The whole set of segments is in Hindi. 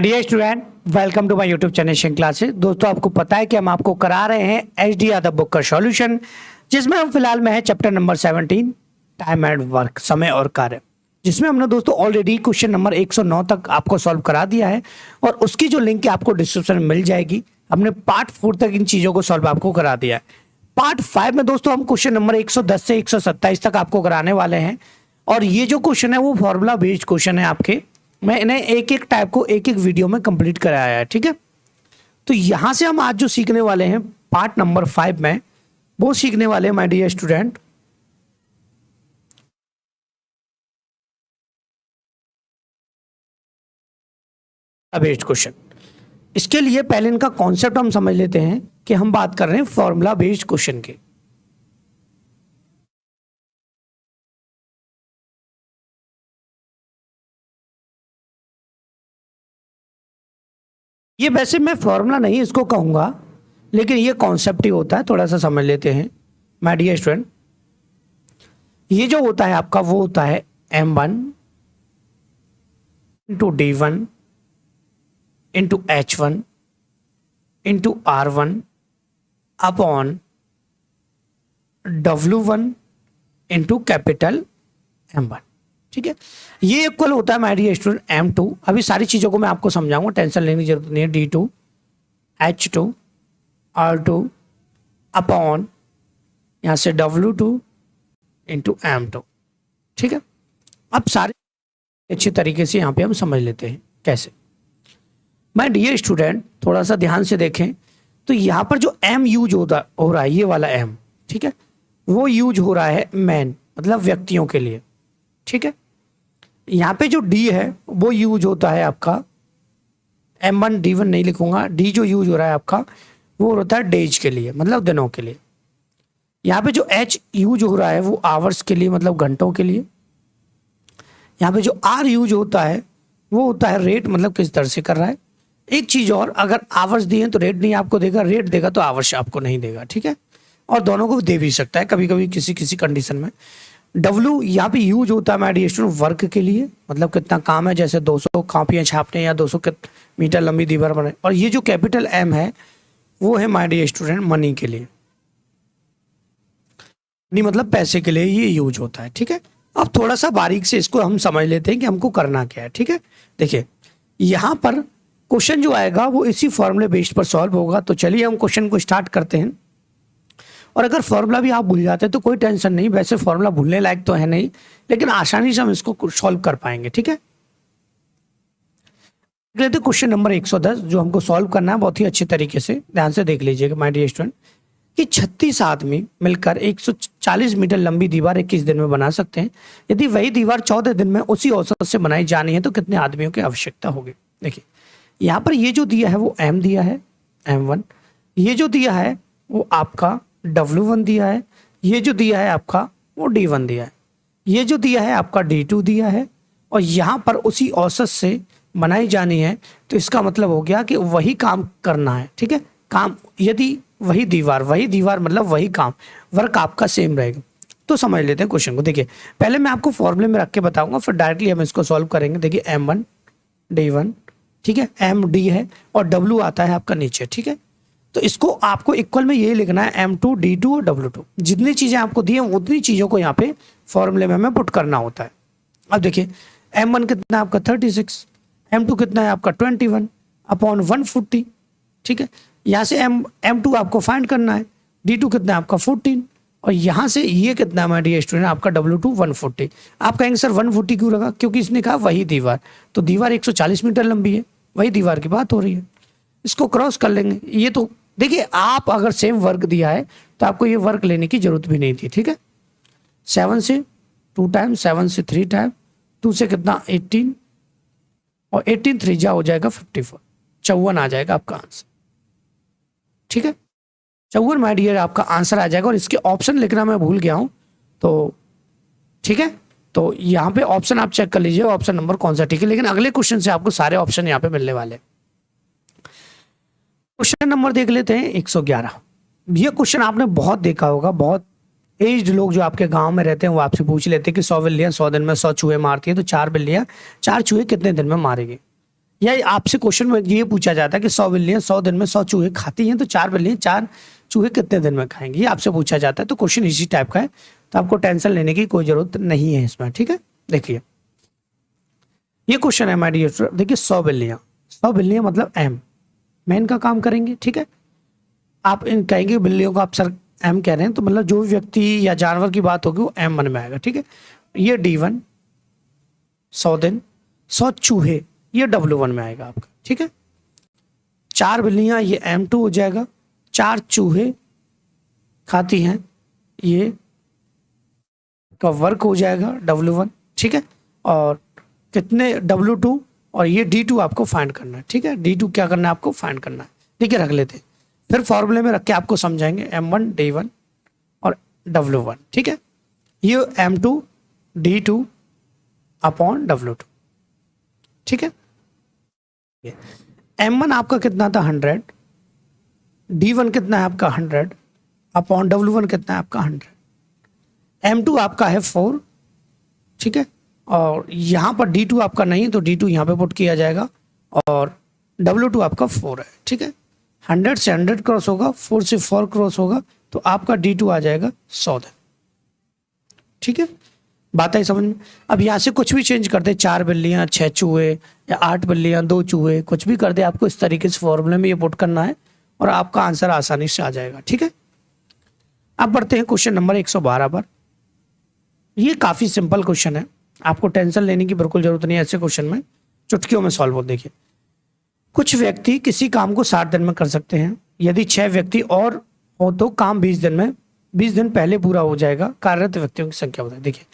Dear student, welcome to my YouTube channel शिंग क्लासेस। दोस्तों, आपको पता है कि हम आपको करा रहे हैं एचडी यादव बुक का सॉल्यूशन, जिसमें हम फिलहाल में है chapter number 17 time and work, समय और कार्य, जिसमें हमने दोस्तों ऑलरेडी क्वेश्चन नंबर 109 तक आपको सॉल्व करा दिया है और उसकी जो लिंक है आपको डिस्क्रिप्शन में मिल जाएगी। हमने पार्ट 4 तक इन चीजों को सॉल्व आपको करा दिया है। पार्ट 5 में दोस्तों हम क्वेश्चन नंबर 110 से 127 तक आपको कराने वाले हैं और ये जो क्वेश्चन है वो फॉर्मूला बेस्ड क्वेश्चन है आपके। मैं इन्हें एक एक टाइप को एक एक वीडियो में कंप्लीट कराया है, ठीक है। तो यहां से हम आज जो सीखने वाले हैं पार्ट नंबर 5 में, वो सीखने वाले हैं my dear student based question. इसके लिए पहले इनका कॉन्सेप्ट हम समझ लेते हैं कि हम बात कर रहे हैं फॉर्मूला बेस्ड क्वेश्चन के। ये वैसे मैं फॉर्मूला नहीं इसको कहूंगा, लेकिन ये कॉन्सेप्ट ही होता है। थोड़ा सा समझ लेते हैं माय डियर स्टूडेंट। ये जो होता है आपका वो होता है M1 into D1 into H1 into R1 upon W1 into capital M1, ठीक है। ये इक्वल होता है माय डियर स्टूडेंट M2। अभी सारी चीजों को मैं आपको समझाऊंगा, टेंशन लेने की जरूरत नहीं है। D2 H2 R2 अपॉन यहां से W2 इंटू M2, ठीक है। अब सारे अच्छे तरीके से यहां पे हम समझ लेते हैं कैसे। माय डियर स्टूडेंट, थोड़ा सा ध्यान से देखें तो यहां पर जो M यूज हो रहा है, ये वाला M, ठीक है, वो यूज हो रहा है मैन, मतलब व्यक्तियों के लिए, ठीक है। यहाँ पे जो D है वो यूज होता है आपका M1 D1 नहीं लिखूंगा, D जो यूज हो रहा है आपका वो होता है डेज के लिए, मतलब दिनों के लिए। यहाँ पे जो H यूज हो रहा है वो आवर्स के लिए, मतलब घंटों के लिए। यहाँ पे जो R यूज होता है वो होता है रेट, मतलब किस दर से कर रहा है। एक चीज और, अगर आवर्स दिए तो रेट नहीं आपको देगा, रेट देगा तो आवर्स आपको नहीं देगा, ठीक है। और दोनों को दे भी सकता है कभी कभी किसी किसी कंडीशन में। W यहाँ पे यूज होता है माय डियर स्टूडेंट वर्क के लिए, मतलब कितना काम है, जैसे 200 कॉपियां छापने या 200 मीटर लंबी दीवार बनाए। और ये जो कैपिटल M है वो है माय डियर स्टूडेंट मनी के लिए, नहीं मतलब पैसे के लिए ये यूज होता है, ठीक है। अब थोड़ा सा बारीक से इसको हम समझ लेते हैं कि हमको करना क्या है, ठीक है। देखिए यहाँ पर क्वेश्चन जो आएगा वो इसी फॉर्मूले बेस्ड पर सॉल्व होगा। तो चलिए हम क्वेश्चन को स्टार्ट करते हैं। और अगर फॉर्मूला भी आप भूल जाते हैं तो कोई टेंशन नहीं, वैसे फॉर्मूला भूलने लायक तो है नहीं, लेकिन आसानी से हम इसको सॉल्व कर पाएंगे, ठीक है। लेते क्वेश्चन नंबर 110 जो हमको सॉल्व करना है बहुत ही अच्छे तरीके से। ध्यान से देख लीजिएगा माय डियर स्टूडेंट कि 36 आदमी मिलकर 140 मीटर लंबी दीवार 21 दिन में बना सकते हैं। यदि वही दीवार 14 दिन में उसी औसत से बनाई जानी है तो कितने आदमियों की आवश्यकता होगी। देखिए यहाँ पर ये जो दिया है वो M दिया है M1, ये जो दिया है वो आपका W1 दिया है, ये जो दिया है आपका वो D1 दिया है, ये जो दिया है आपका D2 दिया है, और यहाँ पर उसी औसत से बनाई जानी है। तो इसका मतलब हो गया कि वही काम करना है, ठीक है। काम यदि वही दीवार मतलब वही काम, वर्क आपका सेम रहेगा। तो समझ लेते हैं क्वेश्चन को। देखिए पहले मैं आपको फॉर्मूले में रख के बताऊंगा, फिर डायरेक्टली हम इसको सॉल्व करेंगे। देखिए M1 D1, ठीक है, M D है और W आता है आपका नीचे, ठीक है। तो इसको आपको इक्वल में यही लिखना है M2 D2 और W2। जितनी चीजें आपको दी हैं उतनी चीजों को यहाँ पे फॉर्मूले में हमें पुट करना होता है। अब देखिए M1 कितना है आपका 36, M2 कितना है आपका 21 अपॉन 140, ठीक है। यहाँ से M2 आपको फाइंड करना है, D2 कितना है आपका 14, और यहाँ से ये कितना है माय डियर स्टूडेंट आपका W2 140। आप कहेंगे सर 140 क्यों लगा, क्योंकि इसने कहा वही दीवार, तो दीवार 140 मीटर लंबी है, वही दीवार की बात हो रही है। इसको क्रॉस कर लेंगे। ये तो देखिए आप अगर सेम वर्क दिया है तो आपको ये वर्क लेने की जरूरत भी नहीं थी, ठीक है। 7 से 2 टाइम, 7 से 3 टाइम, 2 से कितना 18 और 18 3 जा हो जाएगा 54, 54 आ जाएगा आपका आंसर, ठीक है। 54 माय डियर आपका आंसर आ जाएगा। और इसके ऑप्शन लिखना मैं भूल गया हूं, तो ठीक है। तो यहाँ पे ऑप्शन आप चेक कर लीजिए ऑप्शन नंबर कौन सा, ठीक है। लेकिन अगले क्वेश्चन से आपको सारे ऑप्शन यहाँ पे मिलने वाले हैं। क्वेश्चन नंबर देख लेते हैं 111। ये क्वेश्चन आपने बहुत देखा होगा, बहुत एज्ड लोग जो आपके गांव में रहते हैं वो आपसे पूछ लेते हैं कि 100 बिल्लियां 100 दिन में 100 चूहे मारती है, तो 4 बिल्लियां 4 चूहे कितने दिन में मारेगी। या आपसे क्वेश्चन में ये पूछा जाता है कि 100 बिल्लियां 100 दिन में 100 चूहे खाती हैं, तो 4 बिल्लियां 4 चूहे कितने दिन में खाएंगी, ये आपसे पूछा जाता है। तो क्वेश्चन इसी टाइप का है, तो आपको टेंशन लेने की कोई जरूरत नहीं है इसमें, ठीक है। देखिए ये क्वेश्चन है हमारे डियर, देखिए 100 बिल्लियां मतलब एम, मैं इनका काम करेंगे, ठीक है। आप इन कहेंगे बिल्लियों को आप सर एम कह रहे हैं, तो मतलब जो भी व्यक्ति या जानवर की बात होगी वो M1 में आएगा, ठीक है। ये D1 100 दिन 100 चूहे, ये W1 में आएगा आपका, ठीक है। 4 बिल्लियां ये M2 हो जाएगा, 4 चूहे खाती हैं, ये का वर्क हो जाएगा W1, ठीक है। और कितने W2, और ये D2 आपको फाइंड करना है, ठीक है। D2 क्या करना है आपको फाइंड करना है, ठीक है। रख लेते हैं, फिर फॉर्मूले में रख के आपको समझाएंगे M1 D1 और W1, ठीक है। ये M2 D2 अपॉन W2, ठीक है। M1 आपका कितना था 100, D1 कितना है आपका 100 अपॉन W1 कितना है आपका 100, M2 आपका है 4, ठीक है। और यहाँ पर D2 आपका नहीं है, तो D2 यहाँ पे पुट किया जाएगा, और W2 आपका 4 है, ठीक है। 100 से 100 क्रॉस होगा, 4 से 4 क्रॉस होगा, तो आपका D2 आ जाएगा 100 दिन, ठीक है। बात आई समझ में। अब यहाँ से कुछ भी चेंज कर दे, 4 बिल्लियाँ 6 चूहे, या 8 बिल्लियाँ 2 चूहे, कुछ भी कर दे, आपको इस तरीके से फॉर्मूले में ये पुट करना है और आपका आंसर आसानी से आ जाएगा, ठीक है। अब बढ़ते हैं क्वेश्चन नंबर 112 पर। ये काफ़ी सिंपल क्वेश्चन है, आपको टेंशन लेने की बिल्कुल जरूरत नहीं है, ऐसे क्वेश्चन में चुटकियों में सॉल्व हो। देखिए कुछ व्यक्ति किसी काम को 60 दिन में कर सकते हैं, यदि 6 व्यक्ति और हो तो काम 20 दिन में 20 दिन पहले पूरा हो जाएगा, कार्यरत व्यक्तियों की संख्या बताएं। देखिए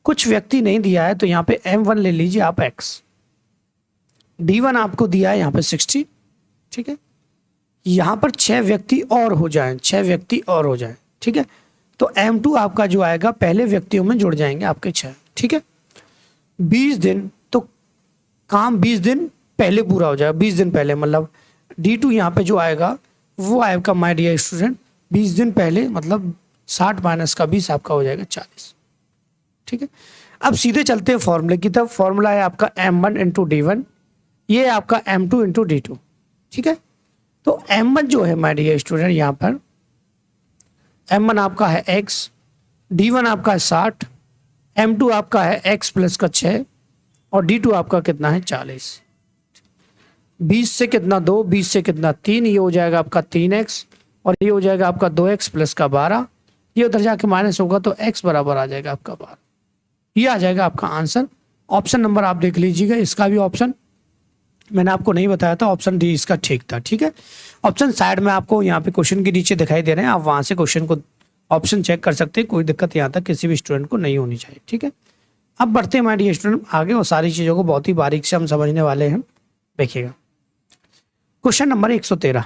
कुछ व्यक्ति नहीं दिया है, तो यहाँ पे M1 ले लीजिए आप X, D1 आपको दिया है यहाँ पे 60, ठीक है। यहाँ पर 6 व्यक्ति और हो जाएं, 6 व्यक्ति और हो जाएं, ठीक है। तो M2 आपका जो आएगा पहले व्यक्तियों में जुड़ जाएंगे आपके 6, ठीक है। 20 दिन, तो काम 20 दिन पहले पूरा हो जाएगा, 20 दिन पहले, मतलब D2 यहाँ पे जो आएगा वो आएगा माय डियर स्टूडेंट 20 दिन पहले, मतलब 60 माइनस का 20 आपका हो जाएगा 40, ठीक है। अब सीधे चलते हैं फॉर्मूले की तरफ। फॉर्मूला है आपका M1 इंटू D1, ये आपका M2 इंटू D2, ठीक है। तो M1 जो है माय डियर स्टूडेंट, यहाँ पर M1 आपका है X, D1 आपका है 60, M2 आपका है X प्लस का 6, और D2 आपका कितना है 40। 20 से कितना 2, 20 से कितना 3, ये हो जाएगा आपका 3X, और ये हो जाएगा आपका 2X प्लस का 12, ये उधर जाके माइनस होगा तो X बराबर आ जाएगा आपका 12। ये आ जाएगा आपका आंसर। ऑप्शन नंबर आप देख लीजिएगा, इसका भी ऑप्शन मैंने आपको नहीं बताया था, ऑप्शन डी इसका ठीक था, ठीक है। ऑप्शन साइड में आपको यहाँ पे क्वेश्चन के नीचे दिखाई दे रहे हैं, आप वहां से क्वेश्चन को ऑप्शन चेक कर सकते हैं, कोई दिक्कत यहाँ तक किसी भी स्टूडेंट को नहीं होनी चाहिए, ठीक है। अब बढ़ते हैं हमारे स्टूडेंट आगे, और सारी चीज़ों को बहुत ही बारीक से हम समझने वाले हैं। देखिएगा क्वेश्चन नंबर 113,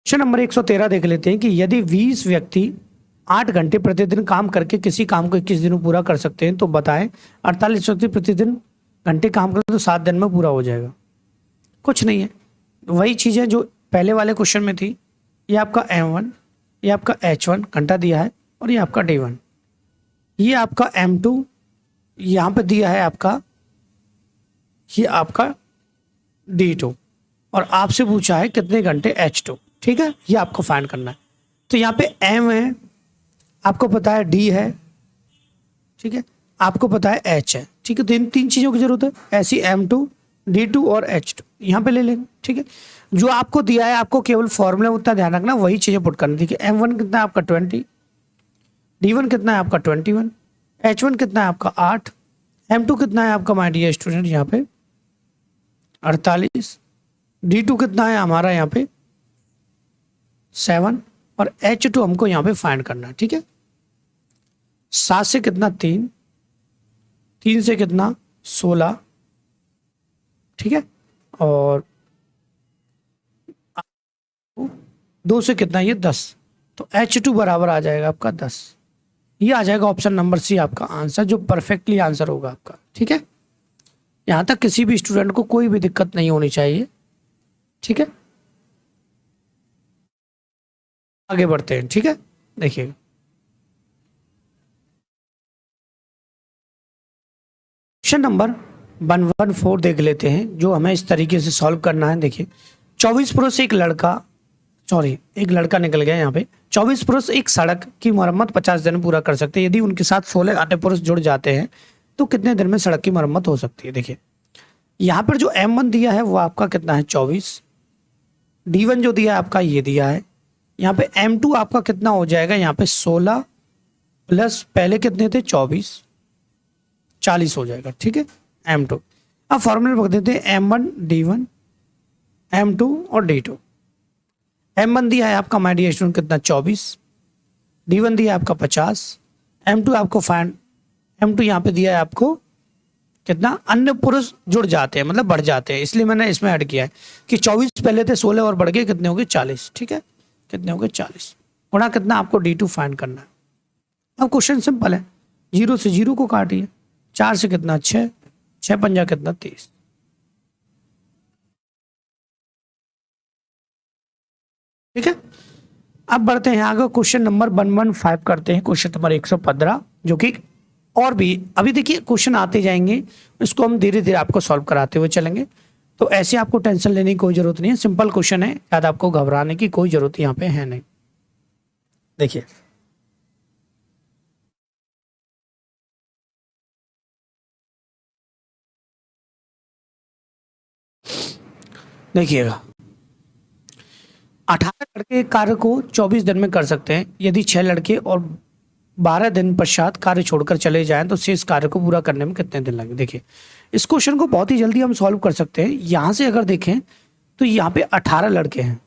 क्वेश्चन नंबर 113 देख लेते हैं कि यदि 20 व्यक्ति 8 घंटे प्रतिदिन काम करके किसी काम को 21 दिनों पूरा कर सकते हैं, तो बताएं 48 व्यक्ति प्रतिदिन घंटे काम करें तो 7 दिन में पूरा हो जाएगा। कुछ नहीं है, वही चीज़ है जो पहले वाले क्वेश्चन में थी। ये आपका M1, ये आपका H1 घंटा दिया है, और ये आपका D1, ये आपका M2 यहाँ पे दिया है आपका, ये आपका D2, और आपसे पूछा है कितने घंटे H2, ठीक है। ये आपको फाइंड करना है। तो यहाँ पे M है, आपको पता है D है, ठीक है, आपको पता है H है, ठीक है। तो इन 3 चीज़ों की जरूरत है, ऐसी M2 D2 और H2 यहाँ पे ले लेंगे, ठीक है। जो आपको दिया है आपको केवल फॉर्मूला उतना ध्यान रखना, वही चीज़ें पुट करनी। देखिए M1 कितना है आपका 20, D1 कितना है आपका 21, H1 कितना है आपका 8, M2 कितना है आपका माय डियर स्टूडेंट यहाँ पे 48, D2 कितना है हमारा यहाँ पे 7, और H2 हमको यहाँ पे फाइंड करना है, ठीक है। 7 से कितना 3, 3 से कितना 16, ठीक है, और 2 से कितना ये 10, तो H2 बराबर आ जाएगा आपका 10। ये आ जाएगा ऑप्शन नंबर सी आपका आंसर, जो परफेक्टली आंसर होगा आपका, ठीक है। यहाँ तक किसी भी स्टूडेंट को कोई भी दिक्कत नहीं होनी चाहिए, ठीक है। आगे बढ़ते हैं, ठीक है। देखिएगा क्वेश्चन नंबर 114 देख लेते हैं, जो हमें इस तरीके से सॉल्व करना है। देखिए 24 पुरुष एक लड़का निकल गया यहाँ पे। 24 पुरुष एक सड़क की मरम्मत 50 दिन में पूरा कर सकते हैं। यदि उनके साथ 16 अन्य पुरुष जुड़ जाते हैं तो कितने दिन में सड़क की मरम्मत हो सकती है। देखिए यहाँ पर जो M1 दिया है वो आपका कितना है 24, D1 जो दिया है आपका ये दिया है। यहाँ पे M2 आपका कितना हो जाएगा, यहाँ पे 16 प्लस पहले कितने थे 24, 40 हो जाएगा। ठीक है M2। अब फॉर्मूले रख देते हैं M1 D1 M2 और D2। M1 दिया है आपका माय डियर स्टूडेंट कितना 24, D1 दिया है आपका 50, M2 आपको M2 यहाँ पे दिया है आपको कितना, अन्य पुरुष जुड़ जाते हैं मतलब बढ़ जाते हैं, इसलिए मैंने इसमें ऐड किया है कि 24 पहले थे 16 और बढ़ गए कितने हो गए 40। ठीक है कितने हो गए 40 गुणा कितना आपको D2 फाइंड करना है। अब क्वेश्चन सिंपल है, 0 से 0 को काटिए, 4 से कितना 6, 6 पंजा कितना 30। ठीक है अब बढ़ते हैं आगे, क्वेश्चन नंबर 115 करते हैं, क्वेश्चन नंबर 115, जो कि और भी अभी देखिए क्वेश्चन आते जाएंगे, इसको हम धीरे धीरे आपको सॉल्व कराते हुए चलेंगे। तो ऐसे आपको टेंशन लेने की कोई जरूरत नहीं है, सिंपल क्वेश्चन है, याद आपको घबराने की कोई जरूरत यहाँ पे है नहीं। देखिए देखिएगा 18 लड़के कार्य को 24 दिन में कर सकते हैं। यदि 6 लड़के और 12 दिन पश्चात कार्य छोड़कर चले जाएं तो शेष कार्य को पूरा करने में कितने दिन लगेंगे। देखिए इस क्वेश्चन को बहुत ही जल्दी हम सॉल्व कर सकते हैं। यहां से अगर देखें तो यहाँ पे 18 लड़के हैं।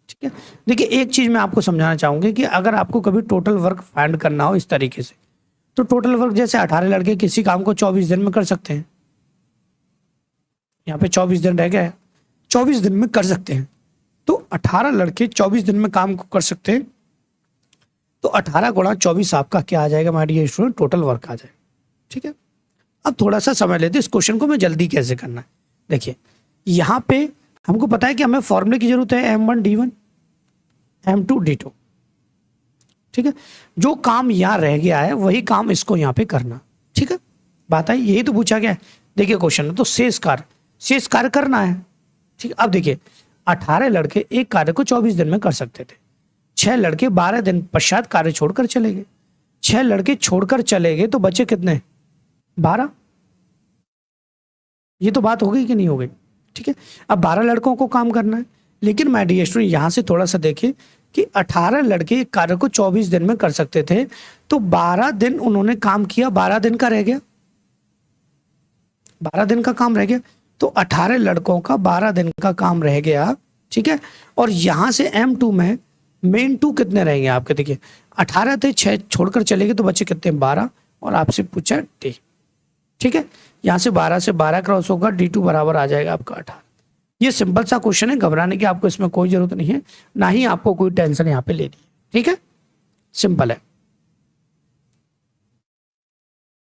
ठीक है देखिए एक चीज मैं आपको समझाना चाहूंगी कि अगर आपको कभी टोटल वर्क फाइंड करना हो इस तरीके से, तो टोटल वर्क जैसे 18 लड़के किसी काम को 24 दिन में कर सकते हैं। यहाँ पे 24 दिन रह गया है, 24 दिन में कर सकते हैं। तो 18 लड़के 24 दिन में काम को कर सकते हैं, तो 18 गुणा 24 आपका क्या आ जाएगा my dear student, total work आ जाएगा। ठीक है अब थोड़ा सा समझ लेते हैं इस क्वेश्चन को मैं जल्दी कैसे करना है। देखिए यहाँ पे हमको पता है कि हमें फॉर्मूले की जरूरत है M1 D1 M2 D2। ठीक है जो काम यहाँ रह गया है वही काम इसको यहाँ पे करना। ठीक है बात आई, यही तो पूछा गया है। देखिए क्वेश्चन है तो शेष कार्य करना है। ठीक है अब देखिए 18 लड़के एक कार्य को 24 दिन में कर सकते थे, 6 लड़के 12 दिन पश्चात कार्य छोड़कर चले गए, 6 लड़के छोड़कर चले गए तो बचे कितने 12। ये तो बात हो गई कि नहीं हो गई। ठीक है अब 12 लड़कों को काम करना है, लेकिन माय डियर स्टूडेंट यहां से थोड़ा सा देखिए कि 18 लड़के एक कार्य को 24 दिन में कर सकते थे, तो 12 दिन उन्होंने काम किया, 12 दिन का रह गया, 12 दिन का काम रह गया, तो 18 लड़कों का 12 दिन का काम रह गया। ठीक है और यहां से M2 में मेन 2 कितने रहेंगे आपके, देखिए 18 थे 6 छोड़कर चले गए तो बच्चे कितने 12, और आपसे पूछा D। ठीक है यहां से 12 से 12 क्रॉस होगा, D2 बराबर आ जाएगा आपका 18। ये सिंपल सा क्वेश्चन है, घबराने की आपको इसमें कोई जरूरत नहीं है, ना ही आपको कोई टेंशन यहाँ पे लेनी है। ठीक है सिंपल है।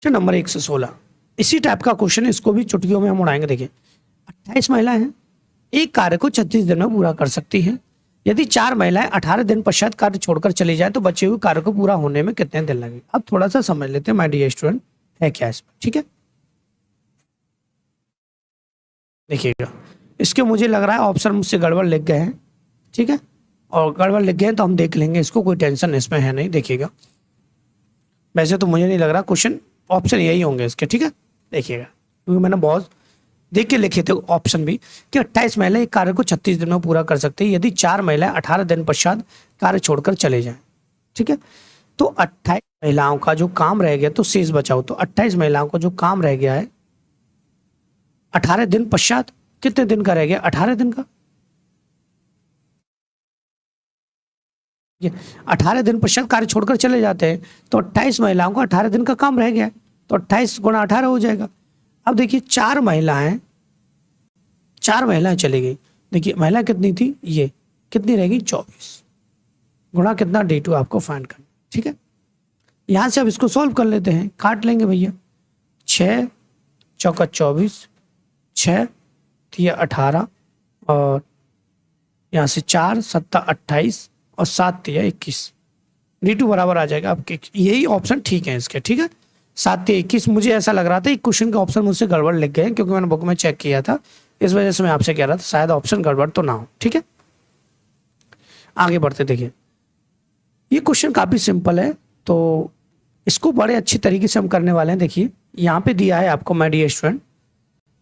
नंबर 116 इसी टाइप का क्वेश्चन है, इसको भी चुटकियों में हम उड़ाएंगे। देखिए 28 महिलाएं हैं, एक कार्य को 36 दिन में पूरा कर सकती हैं। यदि 4 महिलाएं 18 दिन पश्चात कार्य छोड़कर चली जाए तो बचे हुए कार्य को पूरा होने में कितने दिन लगेंगे। अब थोड़ा सा समझ लेते हैं माय डियर स्टूडेंट है क्या इसमें। ठीक है देखिएगा इसके मुझे लग रहा है ऑप्शन मुझसे गड़बड़ लिख गए हैं। ठीक है और गड़बड़ लिख गए हैं तो हम देख लेंगे, इसको कोई टेंशन इसमें है नहीं। देखिएगा वैसे तो मुझे नहीं लग रहा क्वेश्चन ऑप्शन यही होंगे इसके। ठीक है देखिएगा क्योंकि मैंने बहुत देख के लिखे थे ऑप्शन भी कि 28 महिलाएं एक कार्य को 36 दिन में पूरा कर सकती है यदि 4 महिलाएं 18 दिन पश्चात कार्य छोड़कर चले जाएं। ठीक है तो 28 महिलाओं का जो काम रह गया तो शेष बचाओ, तो 28 महिलाओं का जो काम रह गया है 18 दिन पश्चात कितने दिन का रह गया 18 दिन का। 18 दिन पश्चात कार्य छोड़कर चले जाते हैं तो 28 महिलाओं का 18 दिन का काम रह गया है, तो 28 गुणा 18 हो जाएगा। अब देखिए 4 महिलाएं चली गई, देखिए महिला कितनी थी, ये कितनी रहेगी 24 गुणा कितना D2 आपको फाइंड करना। ठीक है यहां से अब इसको सॉल्व कर लेते हैं, काट लेंगे भैया, 6 चौका 24, 6 थी 18 और यहाँ से 4 7 28 और 7 थी 21, D2 बराबर आ जाएगा आपके। यही ऑप्शन ठीक है इसके। ठीक है 7 मुझे ऐसा लग रहा था एक क्वेश्चन का ऑप्शन मुझसे गड़बड़ लिख गए, क्योंकि मैंने बुक में चेक किया था, इस वजह से मैं आपसे कह रहा था शायद ऑप्शन गड़बड़ तो ना हो। ठीक है, आगे बढ़ते। देखिए ये क्वेश्चन काफी सिंपल है, तो इसको बड़े अच्छे तरीके से हम करने वाले हैं। देखिए यहाँ पे दिया है आपको माय डियर स्टूडेंट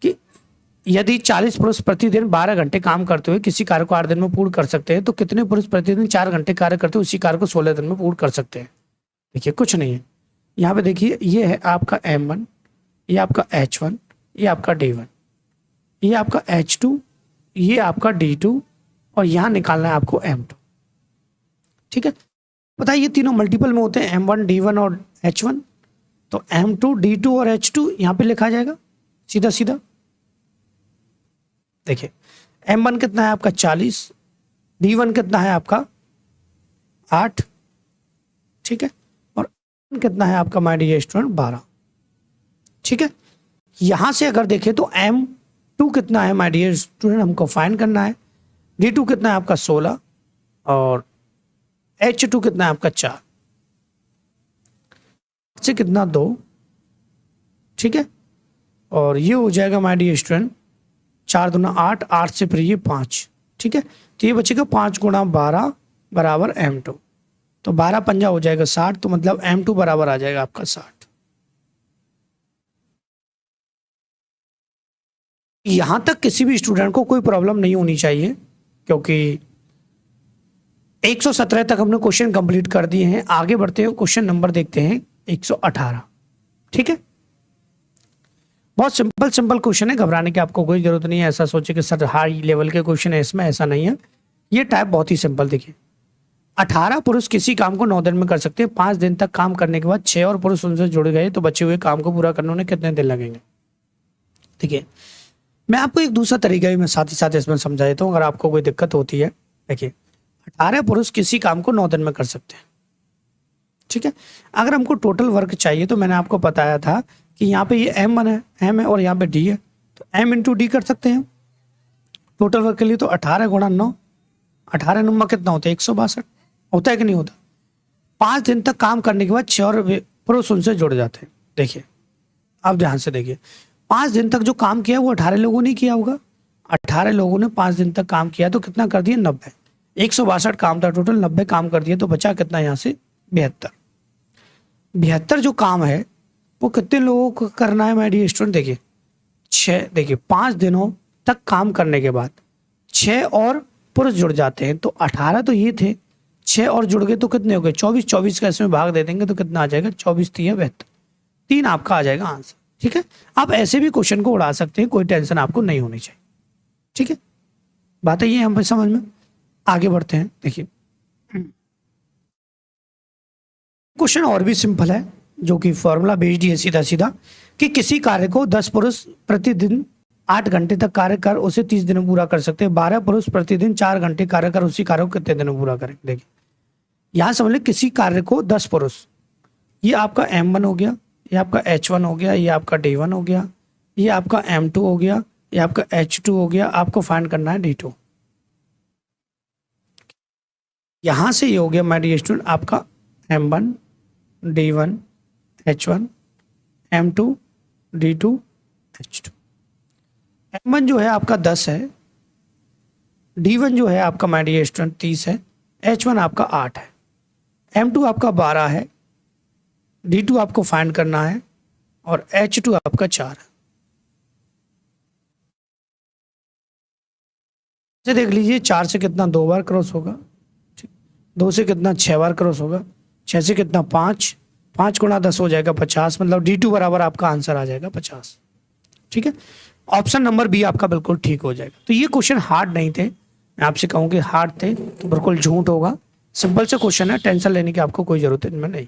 कि यदि 40 पुरुष प्रतिदिन 12 घंटे काम करते हुए किसी कार्य को 8 दिन में पूर्ण कर सकते हैं, तो कितने पुरुष प्रतिदिन 4 घंटे कार्य करते हुए उसी कार्य को 16 दिन में पूर्ण कर सकते हैं। देखिए कुछ नहीं है, यहाँ पे देखिए ये है आपका M1, ये आपका H1, ये आपका D1, ये आपका H2, ये आपका D2, और यहाँ निकालना है आपको M2। ठीक है, बताइए तीनों मल्टीपल में होते हैं M1, D1 और H1, तो M2, D2 और H2 यहाँ पे लिखा जाएगा सीधा सीधा। देखिए M1 कितना है आपका 40, D1 कितना है आपका 8, ठीक है, और कितना है आपका माय डियर स्टूडेंट 12। ठीक है, यहां से अगर देखें तो M2 कितना है माय डियर स्टूडेंट, हमको फाइंड करना है। D2 कितना है आपका 16, और H2 कितना है आपका 4 से कितना 2। ठीक है, और ये हो जाएगा माय डियर स्टूडेंट 4 दूना 8, 8 से फिर ये 5। ठीक है, तो ये बचेगा 5 गुणा 12 बराबर M2, तो 12 पंजा हो जाएगा 60, तो मतलब M2 बराबर आ जाएगा आपका 60। यहां तक किसी भी स्टूडेंट को कोई प्रॉब्लम नहीं होनी चाहिए, क्योंकि 117 तक हमने क्वेश्चन कंप्लीट कर दिए हैं। आगे बढ़ते हैं, क्वेश्चन नंबर देखते हैं 118। ठीक है, बहुत सिंपल सिंपल क्वेश्चन है, घबराने की आपको कोई जरूरत नहीं है। ऐसा सोचे कि सर हाई लेवल के क्वेश्चन है इसमें, ऐसा नहीं है। ये टाइप बहुत ही सिंपल। देखिए 18 पुरुष किसी काम को 9 दिन में कर सकते हैं। 5 दिन तक काम करने के बाद 6 और पुरुष उनसे जुड़ गए, तो बचे हुए काम को पूरा करने में कितने दिन लगेंगे। देखिए मैं आपको एक दूसरा तरीका भी मैं साथ ही साथ इसमें समझा देता हूँ, अगर आपको कोई दिक्कत होती है। देखिए 18 पुरुष किसी काम को 9 दिन में कर सकते हैं। ठीक है, अगर हमको टोटल वर्क चाहिए तो मैंने आपको बताया था कि यहाँ पे ये M1 है, M है, और यहाँ पे D है, तो M इंटू D कर सकते हैं टोटल वर्क के लिए। तो 18 गुणा 9, 18 9 कितना होता है 162 होता है कि नहीं होता। 5 दिन तक काम करने के बाद 6 और पुरुष उनसे जुड़ जाते हैं। देखिए अब ध्यान से देखिए, 5 दिन तक जो काम किया वो 18 लोगों ने किया होगा। 18 लोगों ने 5 दिन तक काम किया, तो कितना कर दिया 90। 162 काम था टोटल, 90 काम कर दिया, तो बचा कितना यहाँ से 72। 72 जो काम है वो कितने लोगों को करना है माय डियर स्टूडेंट। देखिए 6, देखिए 5 दिनों तक काम करने के बाद 6 और पुरुष जुड़ जाते हैं, तो 18 तो ये थे, 6 और जुड़ गए तो कितने हो गए 24। 24 का इसमें भाग दे देंगे तो कितना आ जाएगा 24 3 72, 3 आपका आ जाएगा आंसर। ठीक है, आप ऐसे भी क्वेश्चन को उड़ा सकते हैं, कोई टेंशन आपको नहीं होनी चाहिए। ठीक है, बात है ये हम समझ में। आगे बढ़ते हैं। देखिए क्वेश्चन और भी सिंपल है, जो कि फॉर्मूला बेस्ड ही है सीधा सीधा, कि किसी कार्य को 10 पुरुष प्रतिदिन 8 घंटे तक कार्य कर उसे 30 दिन में पूरा कर सकते हैं। 12 पुरुष प्रतिदिन 4 घंटे कार्य कर उसी कार्य को कितने दिन में पूरा करेंगे। देखिए यहाँ समझ लें किसी कार्य को 10 पुरुष, ये आपका M1 हो गया, ये आपका H1 हो गया, ये आपका D1 हो गया, ये आपका M2 हो गया, ये आपका H2 हो गया। आपको फाइंड करना है D2। यहां से ये हो गया माय डियर स्टूडेंट आपका M1, D1, H1, M2, D2, H2। M1 जो है आपका 10 है, D1 जो है आपका माय डियर स्टूडेंट 30 है, H1 आपका 8 है, M2 आपका 12 है, D2 आपको फाइंड करना है, और H2 आपका 4 है। देख लीजिए 4 से कितना 2 बार क्रॉस होगा, 2 से कितना 6 बार क्रॉस होगा, 6 से कितना 5, 5 गुणा 10 हो जाएगा 50, मतलब D2 बराबर आपका आंसर आ जाएगा 50। ठीक है, ऑप्शन नंबर बी आपका बिल्कुल ठीक हो जाएगा। तो ये क्वेश्चन हार्ड नहीं थे, मैं आपसे कहूँ कि हार्ड थे तो बिल्कुल झूठ होगा। सिंपल से क्वेश्चन है, टेंशन लेने की आपको कोई जरूरत इनमें नहीं।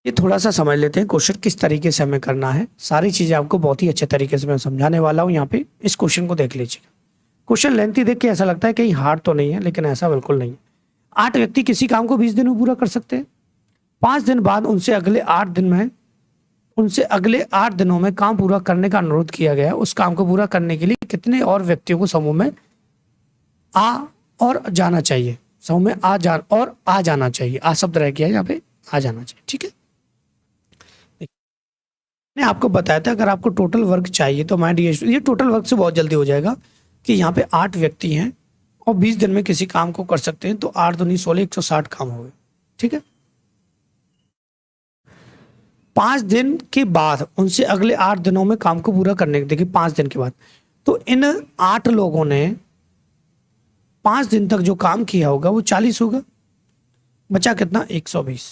ये थोड़ा सा समझ लेते हैं क्वेश्चन किस तरीके से हमें करना है। सारी चीजें आपको बहुत ही अच्छे तरीके से मैं समझाने वाला हूँ। यहाँ पे इस क्वेश्चन को देख लीजिएगा। क्वेश्चन लेंथी देख के ऐसा लगता है कहीं हार्ड तो नहीं है, लेकिन ऐसा बिल्कुल नहीं है। 8 व्यक्ति किसी काम को 20 दिन में पूरा कर सकते हैं। 5 दिन बाद उनसे अगले 8 दिनों में काम पूरा करने का अनुरोध किया गया। उस काम को पूरा करने के लिए कितने और व्यक्तियों को समूह में जाना चाहिए। समूह में आ जाना चाहिए। आ शब्द रह गया यहाँ पे, आ जाना चाहिए। ठीक है, मैंने आपको बताया था अगर आपको टोटल वर्क चाहिए तो माय डियर स्टूडेंट, ये टोटल वर्क से बहुत जल्दी हो जाएगा कि यहाँ पे 8 व्यक्ति हैं और 20 दिन में किसी काम को कर सकते हैं, तो 8 दूनी 16, 160 काम हो गए। ठीक है, 5 दिन के बाद उनसे अगले 8 दिनों में काम को पूरा करने के, देखिए 5 दिन के बाद, तो इन 8 लोगों ने 5 दिन तक जो काम किया होगा वो 40 होगा, बचा कितना 120।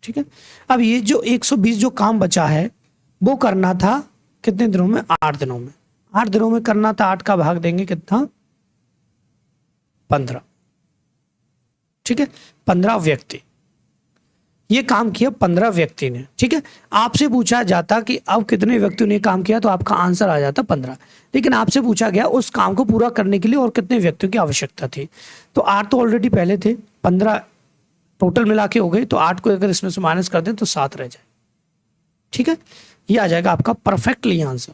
ठीक है, अब ये जो 120 जो काम बचा है वो करना था कितने दिनों में, 8 दिनों में। 8 दिनों में करना था, 8 का भाग देंगे कितना, 15। ठीक है, 15 व्यक्ति, ये काम किया 15 व्यक्ति ने। ठीक है, आपसे पूछा जाता कि अब कितने व्यक्तियों ने काम किया तो आपका आंसर आ जाता 15, लेकिन आपसे पूछा गया उस काम को पूरा करने के लिए और कितने व्यक्तियों की आवश्यकता थी। तो 8 तो ऑलरेडी पहले थे, 15 टोटल मिला के हो गए, तो 8 को अगर इसमें से माइनस कर दें तो 7 रह जाए। ठीक है, ये आ जाएगा आपका परफेक्टली आंसर।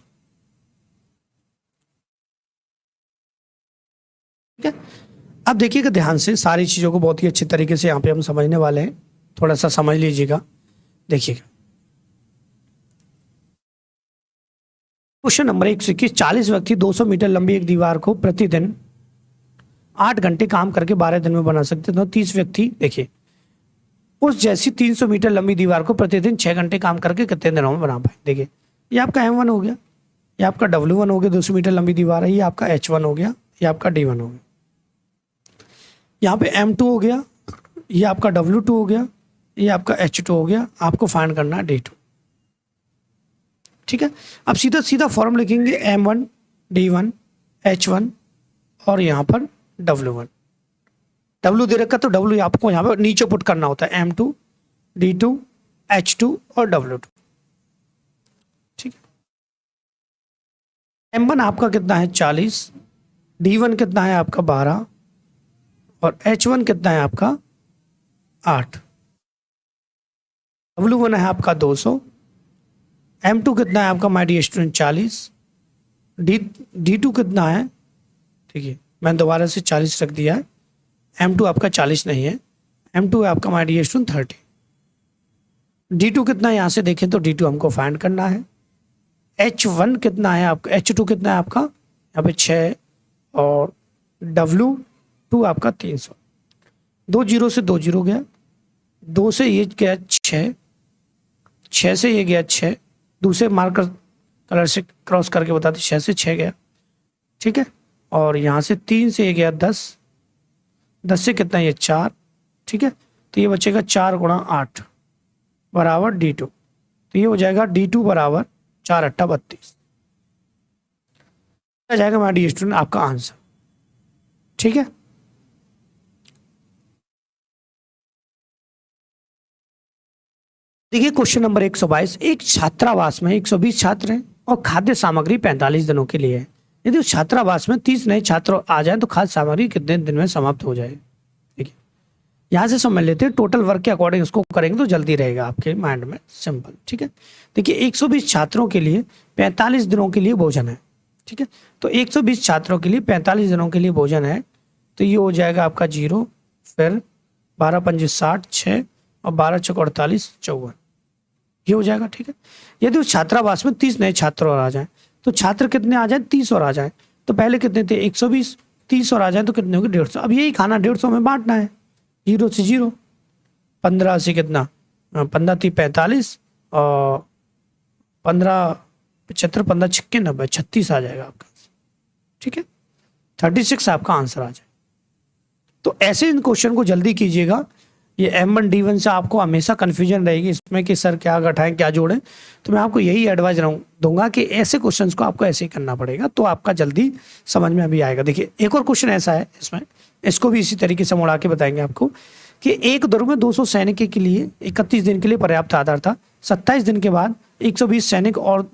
ठीक है, अब देखिएगा ध्यान से, सारी चीजों को बहुत ही अच्छे तरीके से यहाँ पे हम समझने वाले हैं, थोड़ा सा समझ लीजिएगा। देखिएगा क्वेश्चन नंबर 121, 40 व्यक्ति 200 मीटर लंबी एक दीवार को प्रतिदिन 8 घंटे काम करके 12 दिन में बना सकते हैं। तो 30 व्यक्ति देखिए उस जैसी 300 मीटर लंबी दीवार को प्रतिदिन 6 घंटे काम करके कितने दिनों में बना पाए। देखिए ये आपका M1 हो गया, ये आपका W1 हो गया, 200 मीटर लंबी दीवार है, ये आपका H1 हो गया, ये आपका D1 हो गया, यहाँ पे M2 हो गया, ये आपका W2 हो गया, ये आपका H2 हो गया। आपको फाइंड करना है D2। ठीक है, अब सीधा सीधा फॉर्म लिखेंगे, M1 D1 H1 और यहाँ पर W1। W दे रखा तो W आपको यहाँ पर नीचे पुट करना होता है, M2 D2 H2 और W2। ठीक है, M1 आपका कितना है 40, D1 कितना है आपका 12 और H1 कितना है आपका 8, W1 है आपका 200, M2 कितना है आपका माय डियर स्टूडेंट 40, D2 कितना है, देखिए मैंने दोबारा से 40 रख दिया है, M2 आपका 40 नहीं है, M2 है आपका माय डियर स्टूडेंट 30। D2 कितना है यहाँ से देखें तो D2 हमको फाइंड करना है। H1 कितना है आपका, H2 कितना है आपका यहाँ पे 6 और W2 आपका 300। 2 जीरो से 2 जीरो गया, 2 से ये गया 6, 6 से ये गया 6, दूसरे मार्कर कलर से क्रॉस करके बताते 6 से 6 गया। ठीक है, और यहाँ से 3 से ये गया 10, 10 से कितना ये 4। ठीक है, तो ये बचेगा 4 गुणा 8 बराबर D2, तो ये हो जाएगा D2 बराबर 4 8 32 आ जाएगा हमारा डी स्टूडेंट आपका आंसर। ठीक है, देखिए क्वेश्चन नंबर 122, एक छात्रावास में 120 छात्र हैं और खाद्य सामग्री 45 दिनों के लिए है। यदि उस छात्रावास में 30 नए छात्र आ जाएं तो खाद्य सामग्री कितने दिन में समाप्त हो जाए। देखिए यहाँ से समझ लेते हैं, टोटल वर्क के अकॉर्डिंग उसको करेंगे तो जल्दी रहेगा आपके माइंड में, सिंपल। ठीक है, देखिए 120 छात्रों के लिए 45 दिनों के लिए भोजन है। ठीक है, तो 120 छात्रों के लिए 45 दिनों के लिए भोजन है, तो ये हो जाएगा आपका 0, फिर 12 पंजे 60, 6 और 12 चौक 48 54, ये हो जाएगा। ठीक है, यदि उस छात्रावास में 30 नए छात्र और आ जाएं तो छात्र कितने आ जाएं, 30 और आ जाएं, तो पहले कितने थे 120, 30 और आ जाएं तो कितने होंगे 150। अब यही खाना 150 में बांटना है, 0 से 0, 15 से कितना 15 थी 45 और 15 75 15 छिक्के 90 36 आ जाएगा आपका। ठीक है, 36 आपका आंसर आ जाए। तो ऐसे इन क्वेश्चन को जल्दी कीजिएगा। ये M1 D1 से आपको हमेशा कंफ्यूजन रहेगी इसमें कि सर क्या घटाएं क्या जोड़ें, तो मैं आपको यही एडवाइस दूंगा कि ऐसे क्वेश्चंस को आपको ऐसे ही करना पड़ेगा, तो आपका जल्दी समझ में अभी आएगा। देखिए एक और क्वेश्चन ऐसा है इसमें, इसको भी इसी तरीके से मुड़ा के बताएंगे आपको कि एक दुर्ग में 200 सैनिक के लिए 31 दिन के लिए पर्याप्त आधार था। 27 दिन के बाद 120 सैनिक और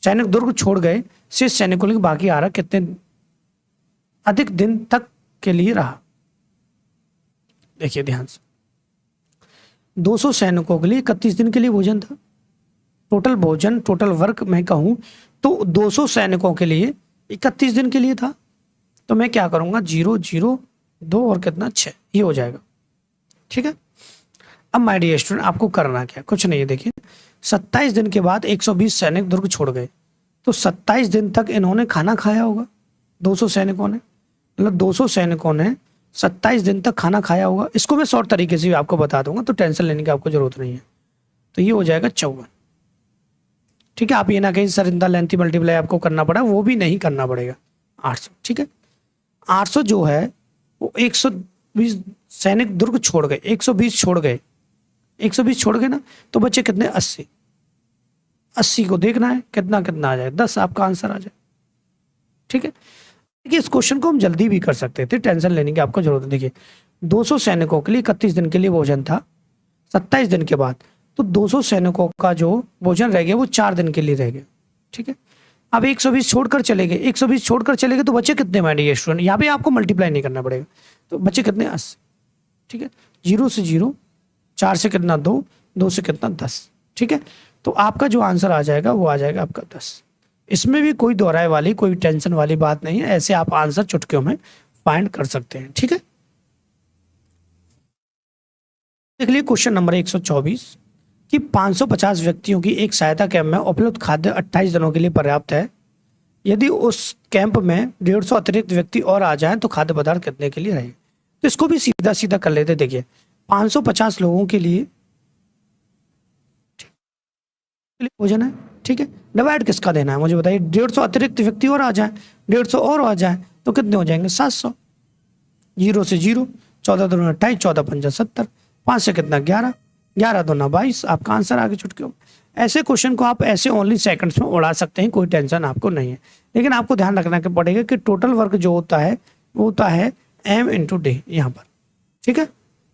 सैनिक दुर्ग छोड़ गए, शेष सैनिकों के बाकी आ रहा कितने अधिक दिन तक के लिए रहा। देखिए ध्यान से, 200 सैनिकों के लिए 31 दिन के लिए भोजन था। टोटल भोजन, टोटल वर्क मैं कहूं तो 200 सैनिकों के लिए 31 दिन के लिए था, तो मैं क्या करूंगा 0 0 2 और कितना 6, ये हो जाएगा। ठीक है, अब माय डियर स्टूडेंट आपको करना क्या, कुछ नहीं है। देखिए 27 दिन के बाद 120 सैनिक दुर्ग छोड़ गए, तो 27 दिन तक इन्होंने खाना खाया होगा 200 सैनिकों ने, मतलब 200 सैनिकों ने 27 दिन तक खाना खाया होगा। इसको मैं शॉर्ट तरीके से भी आपको बता दूंगा, तो टेंशन लेने की आपको जरूरत नहीं है। तो ये हो जाएगा 54। ठीक है, आप ये ना कहीं सर इतना लेंथी मल्टीप्लाई आपको करना पड़ा, वो भी नहीं करना पड़ेगा। 800, ठीक है, 800 जो है वो 120 सैनिक दुर्ग छोड़ गए, 120 छोड़ गए, 120 छोड़ गए ना, तो बच्चे कितने 80, 80 को देखना है कितना कितना आ जाए, 10 आपका आंसर आ जाए। ठीक है, देखिए इस क्वेश्चन को हम जल्दी भी कर सकते थे, टेंशन लेने की आपको जरूरत है। देखिए 200 सैनिकों के लिए 31 दिन के लिए भोजन था, 27 दिन के बाद तो 200 सैनिकों का जो भोजन रह गया वो 4 दिन के लिए रह गया। ठीक है, अब 120 छोड़कर चले गए, 120 छोड़कर चले गए तो बच्चे कितने माय डियर स्टूडेंट, यहाँ पे आपको मल्टीप्लाई नहीं करना पड़ेगा, तो बच्चे कितने 80। ठीक है, 0 से 0, 4 से कितना 2, 2 से कितना 10। ठीक है, तो आपका जो आंसर आ जाएगा वो आ जाएगा आपका 10। इसमें भी कोई दोहराए वाली कोई टेंशन वाली बात नहीं है, ऐसे आप आंसर चुटकियों में फाइंड कर सकते हैं। ठीक है, देख लिए क्वेश्चन नंबर 124 कि 550 व्यक्तियों की एक सहायता कैंप में उपलब्ध खाद्य 28 दिनों के लिए पर्याप्त है। यदि उस कैंप में 150 अतिरिक्त व्यक्ति और आ जाएं तो खाद्य पदार्थ कितने के लिए रहेंगे। तो इसको भी सीधा सीधा कर लेते। देखिए 550 लोगों के लिए भोजन है, ठीक है, डिवाइड किसका देना है मुझे बताइए। 150 अतिरिक्त व्यक्ति और आ जाए, 150 और आ जाए तो कितने हो जाएंगे 700। 0 से 0, 14 दूना 28, 14 पंजा 70, 5 से कितना 11, 11 दूना 22, आपका आंसर आगे चुटकियों में। ऐसे क्वेश्चन को आप ऐसे ओनली सेकंड्स में उड़ा सकते हैं, कोई टेंशन आपको नहीं है। लेकिन आपको ध्यान रखना पड़ेगा कि टोटल वर्क जो होता है वो होता है m इंटू डे यहाँ पर। ठीक है,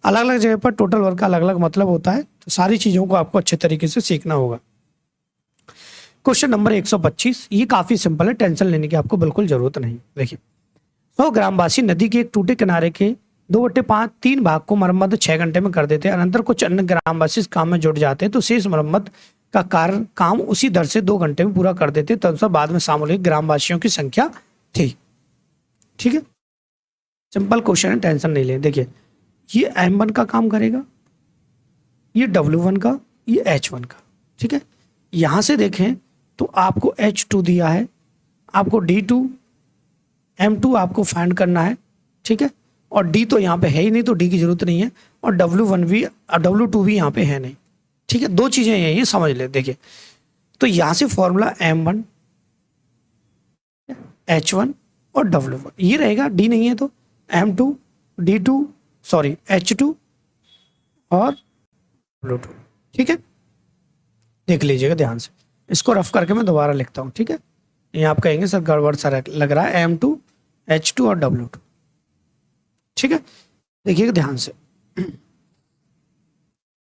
अलग अलग जगह पर टोटल वर्क का अलग अलग मतलब होता है, तो सारी चीज़ों को आपको अच्छे तरीके से सीखना होगा। क्वेश्चन नंबर 125, ये काफ़ी सिंपल है, टेंशन लेने की आपको बिल्कुल जरूरत नहीं। देखिए 100 ग्रामवासी नदी के एक टूटे किनारे के 2/5 3 भाग को मरम्मत 6 घंटे में कर देते हैं। अनंतर कुछ अन्य ग्रामवासी इस काम में जुट जाते हैं तो शेष मरम्मत का काम उसी दर से 2 घंटे में पूरा कर देते। तदनुसार बाद में सामूहिक ग्रामवासियों की संख्या थी। ठीक है, सिंपल क्वेश्चन है, टेंशन नहीं ले। देखिए ये M1 का काम करेगा, ये W1 का, ये H1 का। ठीक है, यहां से देखें तो आपको H2 दिया है, आपको D2 M2 आपको फाइंड करना है। ठीक है, और D तो यहाँ पे है ही नहीं तो D की जरूरत नहीं है, और W1 भी W2 भी यहाँ पे है नहीं। ठीक है, 2 चीजें यही है, समझ ले। देखिए तो यहाँ से फॉर्मूला M1 H1 और W1 ये रहेगा, D नहीं है तो M2 D2 सॉरी H2 और W2। ठीक है, देख लीजिएगा ध्यान से, इसको रफ करके मैं दोबारा लिखता हूँ। ठीक है, ये आप कहेंगे सर गड़बड़ सा लग रहा है, M2 H2 और W2। ठीक है, देखिएगा ध्यान से,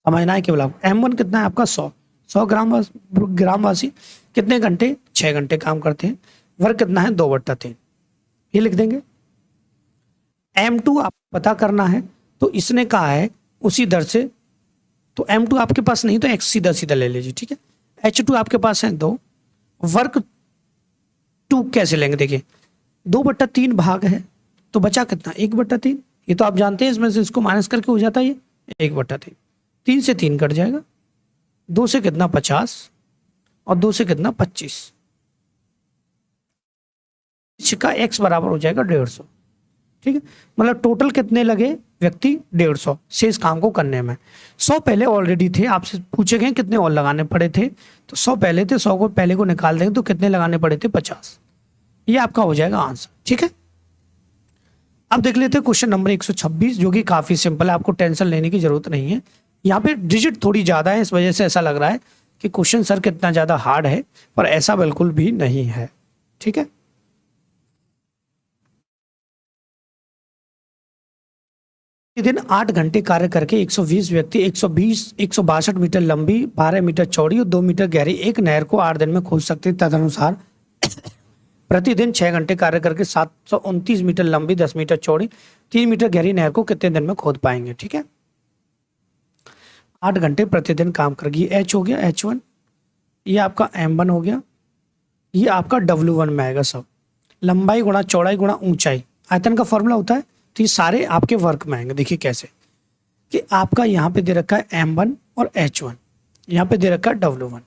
समझना है केवल आपको। M1 कितना है आपका 100 ग्रामवासी कितने घंटे 6 घंटे काम करते हैं। वर्क कितना है 2/3, ये लिख देंगे। M2 आप पता करना है तो इसने कहा है उसी दर से, तो M2 आपके पास नहीं तो X सीधा सीधा ले लीजिए। ठीक है, H2 आपके पास है 2, वर्क 2 कैसे लेंगे। देखिए 2/3 भाग है तो बचा कितना 1/3, ये तो आप जानते हैं, इसमें से इसको माइनस करके हो जाता है ये 1/3। 3 से 3 कट जाएगा, 2 से कितना 50 और 2 से कितना 25, इसका X बराबर हो जाएगा 150। ठीक है, मतलब टोटल कितने लगे व्यक्ति 150 से इस काम को करने में। 100 पहले ऑलरेडी थे, आपसे पूछे गए कितने और लगाने पड़े थे, तो 100 पहले थे, 100 को पहले को निकाल देंगे तो कितने लगाने पड़े थे 50। ये आपका हो जाएगा आंसर। ठीक है, अब देख लेते हैं क्वेश्चन नंबर 126 जो कि काफी सिंपल है, आपको टेंशन लेने की जरूरत नहीं है। यहाँ पे डिजिट थोड़ी ज्यादा है, इस वजह से ऐसा लग रहा है कि क्वेश्चन सर कितना ज्यादा हार्ड है, पर ऐसा बिल्कुल भी नहीं है। ठीक है, दिन 8 घंटे कार्य करके 120 व्यक्ति 162 मीटर लंबी 12 मीटर चौड़ी और 2 मीटर गहरी एक नहर को 8 दिन में खोद सकते हैं। तदनुसार प्रतिदिन 6 घंटे कार्य करके 729 मीटर लंबी 10 मीटर चौड़ी 3 मीटर गहरी नहर को कितने दिन में खोद पाएंगे। ठीक है, 8 घंटे प्रतिदिन काम करेगी। H हो गया H1, ये आपका M1 हो गया, ये आपका W1 में आएगा सब। लंबाई गुणा चौड़ाई गुणा ऊंचाई आयतन का फॉर्मूला होता है, तो ये सारे आपके वर्क में आएंगे। देखिए कैसे कि आपका यहाँ पे दे रखा है M1 और H1, यहाँ पे दे रखा है W1,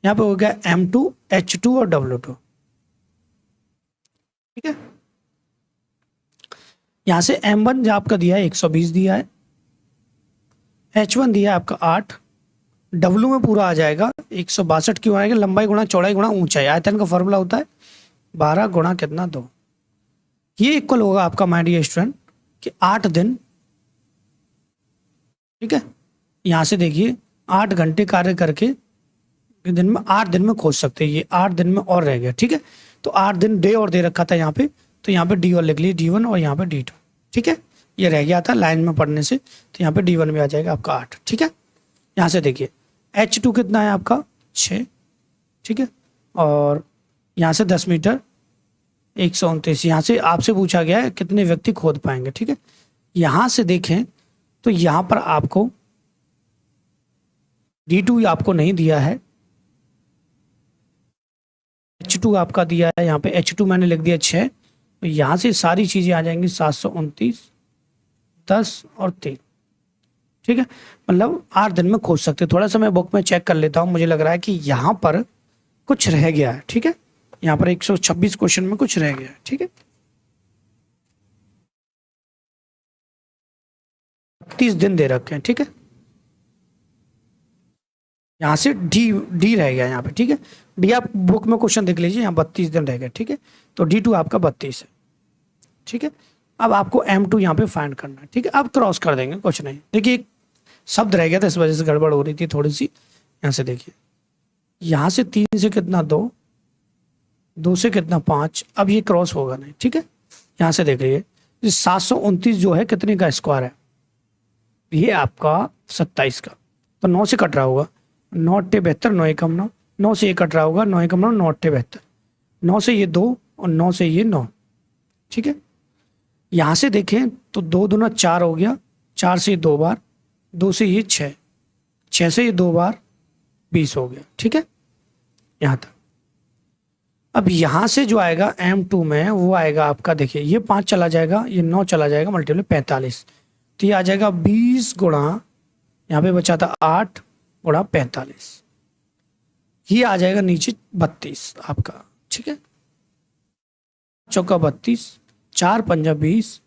यहाँ पे हो गया M2, H2 और W2, ठीक है। यहाँ से M1 जो आपका दिया है 120 दिया है, H1 दिया है आपका 8, W में पूरा आ जाएगा 162 क्यों आएगा, लंबाई गुणा चौड़ाई गुणा ऊंचाई, आयतन का फॉर्मूला होता है 12 गुणा कितना 2, ये इक्वल होगा आपका माय डियर स्टूडेंट कि 8 दिन, ठीक है। यहाँ से देखिए 8 घंटे कार्य करके दिन में 8 दिन में खोज सकते हैं, ये 8 दिन में और रह गया, ठीक है। तो 8 दिन डे और दे रखा था यहाँ पे, तो यहाँ पे D1 लिख लीजिए, D1 और यहाँ पे D2, ठीक है। ये रह गया था लाइन में पढ़ने से, तो यहाँ पे D1 में आ जाएगा आपका 8, ठीक है। यहाँ से देखिए H2 कितना है आपका 6, ठीक है, और यहाँ से 10 मीटर 129, यहाँ से आपसे पूछा गया है कितने व्यक्ति खोद पाएंगे, ठीक है। यहाँ से देखें तो यहाँ पर आपको D2 आपको नहीं दिया है, H2 आपका दिया है, यहाँ पे H2 मैंने लिख दिया 6, तो यहाँ से सारी चीज़ें आ जाएंगी 729, 10 और 3, ठीक है। मतलब 8 दिन में खोज सकते। थोड़ा सा मैं बुक में चेक कर लेता हूँ, मुझे लग रहा है कि यहाँ पर कुछ रह गया है, ठीक है। यहाँ पर 126 क्वेश्चन में कुछ रह गया है, ठीक है। 30 दिन दे रखे हैं, ठीक है। यहाँ से डी रह गया यहाँ पे, ठीक है। डी आप बुक में क्वेश्चन देख लीजिए, यहाँ 32 दिन रह गए, ठीक है। तो D2 आपका 32 है, ठीक है। अब आपको M2 यहाँ पे फाइंड करना है, ठीक है। अब क्रॉस कर देंगे, कुछ नहीं। देखिए एक शब्द रह गया था, इस वजह से गड़बड़ हो रही थी थोड़ी सी। यहाँ से देखिए, यहाँ से 3 से कितना 2, 2 से कितना 5, अब ये क्रॉस होगा नहीं, ठीक है। यहाँ से देख लीजिए 729 जो है कितने का स्क्वायर है, ये आपका 27 का, तो 9 से कट रहा होगा, 9 8 72, 9 एकम 9, 9 से ये कट रहा होगा, 9 एकम 9, 9 8 72, 9 से ये 2 और 9 से ये 9, ठीक है। यहाँ से देखें तो 2 दूना 4 हो गया, 4 से ये 2 बार, 2 से ये 6, 6 से ये 2 बार 20 हो गया, ठीक है। यहाँ तक। अब यहाँ से जो आएगा M2 में वो आएगा आपका, देखिए ये 5 चला जाएगा, ये 9 चला जाएगा, मल्टीप्लाई 45, तो ये आ जाएगा 20 गुणा, यहाँ पे बचा था 8 गुणा 45, ये आ जाएगा नीचे 32 आपका, ठीक है। चौका 32, 4 पंजा 20,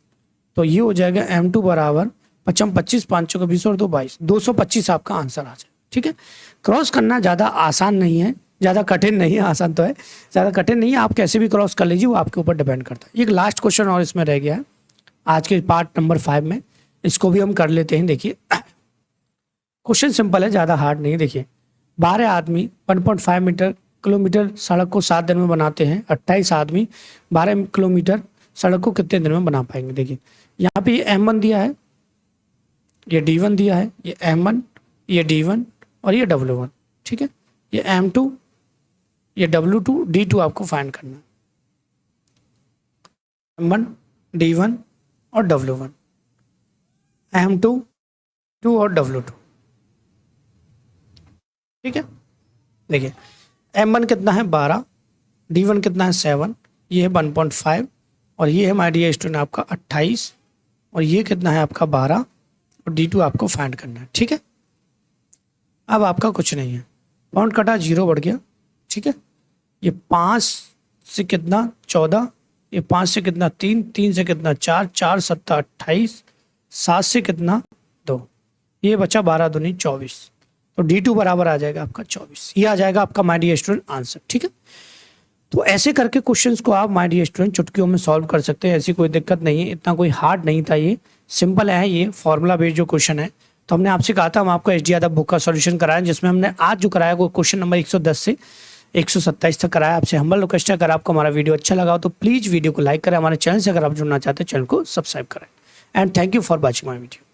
तो ये हो जाएगा M2 बराबर 55 25, 5 चौका 20 और 2 22, 225 आपका आंसर आ जाए, ठीक है। क्रॉस करना ज़्यादा आसान नहीं है, ज़्यादा कठिन नहीं है, आसान तो है, ज़्यादा कठिन नहीं है। आप कैसे भी क्रॉस कर लीजिए, वो आपके ऊपर डिपेंड करता है। एक लास्ट क्वेश्चन और इसमें रह गया है आज के पार्ट नंबर 5 में, इसको भी हम कर लेते हैं। देखिए क्वेश्चन सिंपल है, ज़्यादा हार्ड नहीं है। देखिए 12 आदमी 1.5 किलोमीटर सड़क को 7 दिन में बनाते हैं, 28 आदमी 12 किलोमीटर सड़क को कितने दिन में बना पाएंगे। देखिए यहाँ पे ये M1 दिया है, ये D1 दिया है, ये M1, ये D1 और ये W1, ठीक है। ये M2, ये W2, D2 आपको फाइंड करना है, M1, D1 और W1, M2, 2 और W2, ठीक है। देखिए M1 कितना है 12, D1 कितना है 7, ये है 1.5 और ये है माय डियर स्टूडेंट आपका 28 और ये कितना है आपका 12 और D2 आपको फाइंड करना है, ठीक है। अब आपका कुछ नहीं है, पॉइंट कटा 0 बढ़ गया, ठीक है। ये 5 से कितना 14, ये 5 से कितना 3, 3 से कितना 4, 4 7 28, 7 से कितना 2, ये बचा 12 दूनी 24, तो D2 बराबर आ जाएगा आपका 24, ये आ जाएगा आपका माय डियर स्टूडेंट आंसर, ठीक है। तो ऐसे करके क्वेश्चंस को आप माय डियर स्टूडेंट चुटकियों में सॉल्व कर सकते हैं, ऐसी कोई दिक्कत नहीं है, इतना कोई हार्ड नहीं था, ये सिंपल है, ये फॉर्मूला बेस्ड जो क्वेश्चन है। तो हमने आपसे कहा था हम आपको एचडी यादव बुक का सॉल्यूशन कराएं, जिसमें हमने आज जो कराया वो क्वेश्चन नंबर 110 से 127 तक कराया। आपसे हम्बल रिक्वेस्ट है, अगर आपको हमारा वीडियो अच्छा लगा हो तो प्लीज़ वीडियो को लाइक करें, हमारे चैनल से अगर आप जुड़ना चाहते हैं चैनल को सब्सक्राइब करें। And thank you for watching my video.